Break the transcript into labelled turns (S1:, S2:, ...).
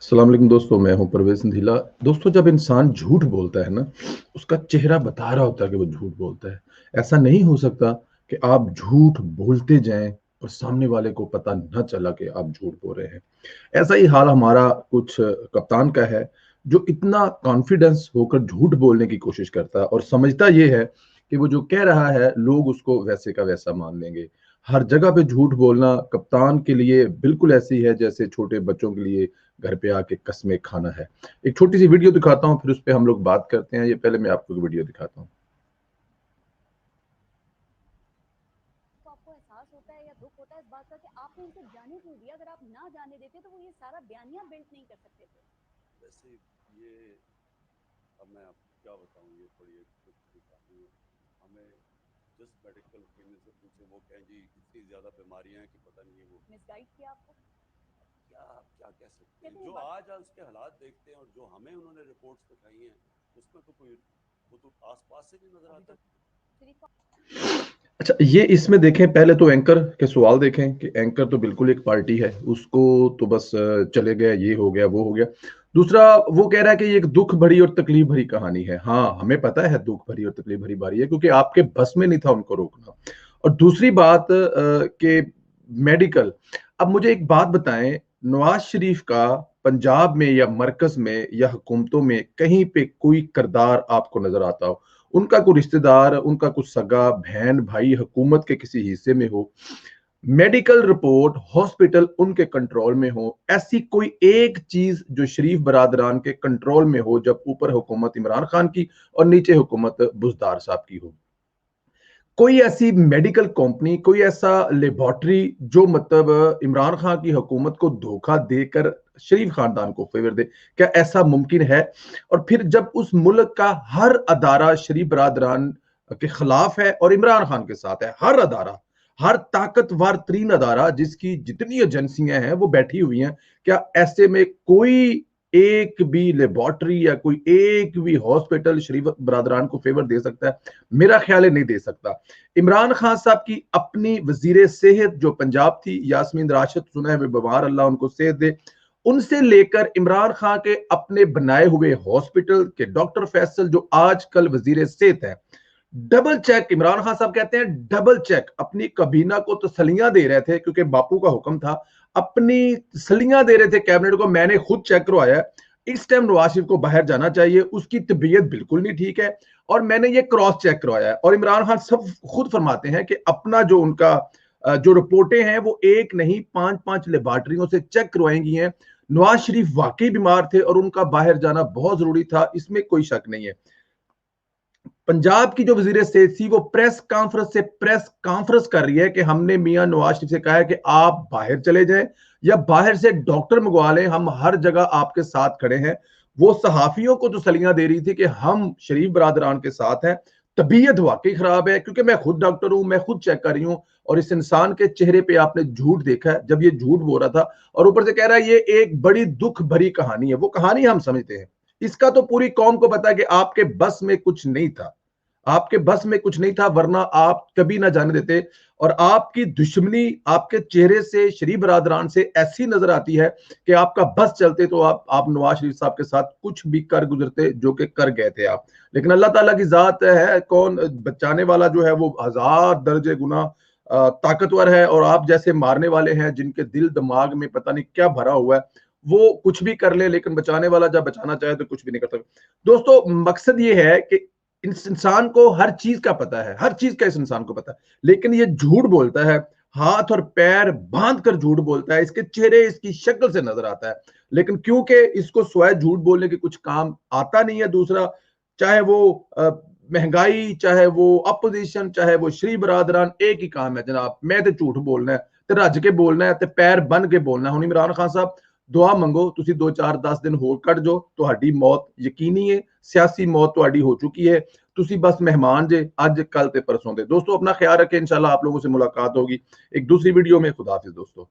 S1: अस्सलाम वालेकुम दोस्तों, मैं हूं परवेज़ निधिला। दोस्तों, जब इंसान झूठ बोलता है ना, उसका चेहरा बता रहा होता है कि वो झूठ बोलता है। ऐसा नहीं हो सकता कि आप झूठ बोलते जाएँ और सामने वाले को पता ना चला कि आप झूठ बोल रहे हैं। ऐसा ही हाल हमारा कुछ कप्तान का है, जो इतना कॉन्फिडेंस होकर झूठ बोलने की कोशिश करता है और समझता ये है कि वो जो कह रहा है, लोग उसको वैसे का वैसा मान लेंगे। हर जगह पे झूठ बोलना कप्तान के लिए बिल्कुल ऐसे ही है जैसे छोटे बच्चों के लिए घर पे आके कस्में खाना है। एक छोटी-सी वीडियो दिखाता हूँ, फिर उसपे हम लोग बात करते हैं। ये पहले मैं आपको एक वीडियो दिखाता हूँ।
S2: तो आपको एहसास होता है या दुख होता है इस बात का कि आपने उनसे जाने क्यों दिया? अगर आप ना जाने देते तो वो ये सारा बयानिया बिल्ड नहीं कर सकते थे।
S3: वैसे ये अब मैं आपको क्या बताऊं, ये थोड़ी एक दुख की कहानी है। हमें जिस मेडिकल ओपिनियन से पूछे वो कहें जी इतनी ज़्यादा बीमारियां हैं कि पता नहीं है वो
S2: मिसगाइड किया आपको।
S3: क्या आप क्या कह सकते हैं।
S2: कहते हैं ये
S3: जो
S2: बात
S3: आज आज उसके हालात देखते हैं और जो हमें उन्होंने रिपोर्ट्स दिखाई हैं उसमें तो कोई वो तो आसपास से नहीं नजर
S2: अभी तो
S3: आता।
S2: सिर्फ
S1: अच्छा, ये इसमें देखें, पहले तो एंकर के सवाल देखें कि एंकर तो बिल्कुल एक पार्टी है, उसको तो बस चले गए, ये हो गया, वो हो गया। दूसरा, वो कह रहा है कि ये एक दुख भरी और तकलीफ भरी कहानी है। हाँ, हमें पता है दुख भरी और तकलीफ भरी बारी है, क्योंकि आपके बस में नहीं था उनको रोकना। और दूसरी बात कि मेडिकल, अब मुझे एक बात बताएं, नवाज शरीफ का पंजाब में या मरकज में या हुकूमतों में कहीं पे कोई किरदार आपको नजर आता हो? उनका कोई रिश्तेदार, उनका कुछ सगा बहन भाई हुकूमत के किसी हिस्से में हो, मेडिकल रिपोर्ट हॉस्पिटल उनके कंट्रोल में हो, ऐसी कोई एक चीज जो शरीफ बरादरान के कंट्रोल में हो, जब ऊपर हुकूमत इमरान खान की और नीचे हुकूमत बुजदार साहब की हो? कोई ऐसी मेडिकल कंपनी, कोई ऐसा लेबोरेटरी जो मतलब इमरान खान की हुकूमत को धोखा देकर शरीफ खानदान को फेवर दे, क्या ऐसा मुमकिन है? और फिर जब उस मुल्क का हर अदारा शरीफ बरादरान के खिलाफ है और इमरान खान के साथ है, हर अदारा, हर ताकतवर तरीन अदारा जिसकी जितनी एजेंसियां हैं वो बैठी हुई हैं, क्या ऐसे में कोई एक भी लेबोरेटरी या कोई एक भी हॉस्पिटल शरीफ बरादरान को फेवर दे सकता है? मेरा ख्याल है नहीं दे सकता। इमरान खान साहब की अपनी वजीर सेहत जो पंजाब थी, यास्मीन राशिद, सुना है वे बीमार, अल्लाह उनको सेहत दे, उनसे लेकर इमरान खान के अपने बनाए हुए हॉस्पिटल के डॉक्टर फैसल जो आजकल वजीर सेहत है, डबल चेक, इमरान खान साहब कहते हैं डबल चेक, अपनी कबीना को तसलियां दे रहे थे क्योंकि बापू का हुक्म था, अपनी तसलियां दे रहे थे कैबिनेट को, मैंने खुद चेक करवाया है, इस टाइम नवाज शरीफ को बाहर जाना चाहिए, उसकी तबीयत बिल्कुल नहीं ठीक है, और मैंने ये क्रॉस चेक करवाया है। और इमरान खान सब खुद फरमाते हैं कि अपना जो उनका जो रिपोर्टें हैं वो एक नहीं पांच पांच लेबॉर्टरियों से चेक करवाई गई हैं। नवाज शरीफ वाकई बीमार थे और उनका बाहर जाना बहुत जरूरी था, इसमें कोई शक नहीं है। पंजाब की जो वजीर सेहत थी वो प्रेस कॉन्फ्रेंस कर रही है कि हमने मियां नवाज शरीफ से कहा है कि आप बाहर चले जाएं या बाहर से डॉक्टर मंगवा लें, हम हर जगह आपके साथ खड़े हैं। वो सहाफियों को तसलियां दे रही थी कि हम शरीफ बरादरान के साथ हैं, तबीयत वाकई खराब है, क्योंकि मैं खुद डॉक्टर हूं, मैं खुद चेक कर रही हूं, और इस इंसान के चेहरे पे आपने झूठ देखा है जब ये झूठ बोल रहा था, और ऊपर से कह रहा है ये एक बड़ी दुख भरी कहानी है। वो कहानी हम समझते हैं, इसका तो पूरी कौम को पता है कि आपके बस में कुछ नहीं था, आपके बस में कुछ नहीं था, वरना आप कभी ना जाने देते। और आपकी दुश्मनी आपके चेहरे से शरीफ बरादरान से ऐसी नजर आती है कि आपका बस चलते तो आप नवाज शरीफ साहब के साथ कुछ भी कर गुजरते, जो कि कर गए थे आप। लेकिन अल्लाह ताला की जात है, कौन बचाने वाला जो है वो हजार दर्जे गुना ताकतवर है, और आप जैसे मारने वाले हैं जिनके दिल दिमाग में पता नहीं क्या भरा हुआ है, वो कुछ भी कर ले, लेकिन बचाने वाला जब बचाना चाहे तो कुछ भी नहीं कर सकता। दोस्तों, मकसद ये है कि इस इंसान को हर चीज का पता है, हर चीज का इस इंसान को पता है, लेकिन ये झूठ बोलता है, हाथ और पैर बांध कर झूठ बोलता है, इसके चेहरे इसकी शक्ल से नजर आता है। लेकिन क्योंकि इसको स्वयं झूठ बोलने के कुछ काम आता नहीं है, दूसरा, चाहे वो महंगाई, चाहे वो अपोजिशन, चाहे वो शरीफ बरादरान, एक ही काम है जनाब, मैं तो झूठ बोलना है, ते रज के बोलना है, ते पैर बन के बोलना है। हुण इमरान खान साहब, दुआ मंगो, तुसी 2 4 10 दिन होर कट जाओ, तुहाडी मौत यकीनी है, सियासी मौत तुहाडी हो चुकी है, तुसी बस मेहमान जे अज कल ते परसों दे। दोस्तों, अपना ख्याल रखें, इंशाल्लाह आप लोगों से मुलाकात होगी एक दूसरी वीडियो में। खुदा हाफिज दोस्तों।